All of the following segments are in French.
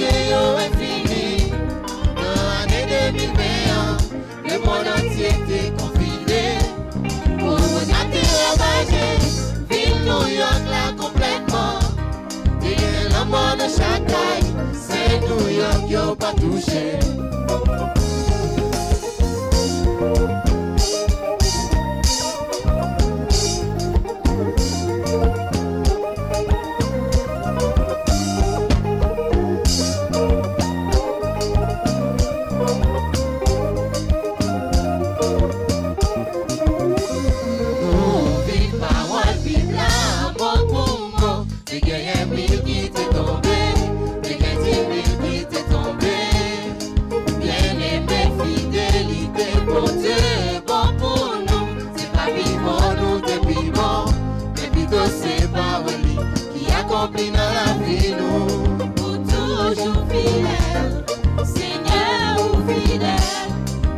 Dieu est fini. Dans l'année 2021, le monde entier était confiné. Corona t'est ravagé, ville New York là complètement. T'es la mort de chaque taille, c'est New York qui n'a pas touché. Dans la vie, nous, pour toujours fidèle, Seigneur ou fidèle,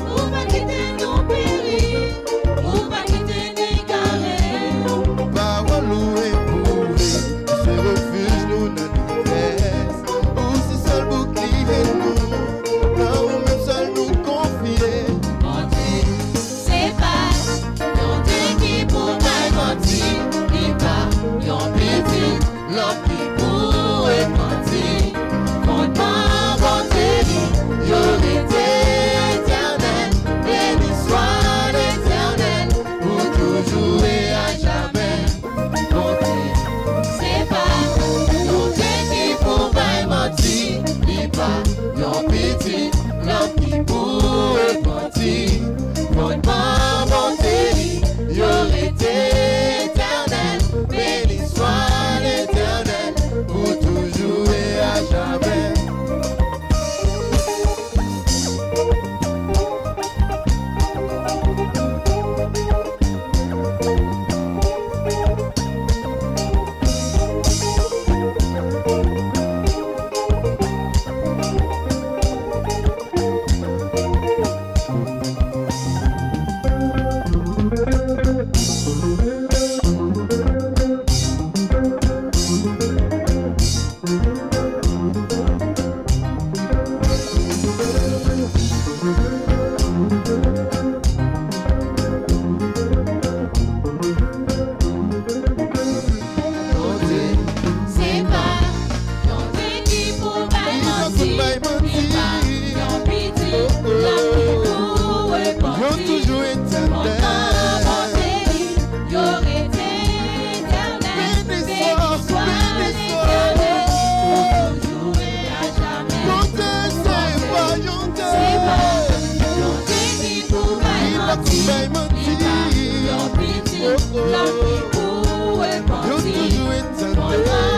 pour pas quitter nos périls, pour pas quitter nos galères. Parole ou éprouvée, ce refuge nous ne nous laisse, aussi seul bouclier nous, là où même seul nous confier. Mentir, c'est pas, yon Dieu qui pour pas mentir, il pas, yon petit. L'homme qui pourrait mentir, compte pas bonté, y'aurait été éternel, béni soit l'éternel, pour toujours et à jamais. Mentir, c'est pas l'homme qui pourrait mentir, il pas yon petit, l'homme qui pourrait mentir, compte pas bonté, y'aurait été éternel, béni soit pour toujours et à jamais. You're toujours éternel.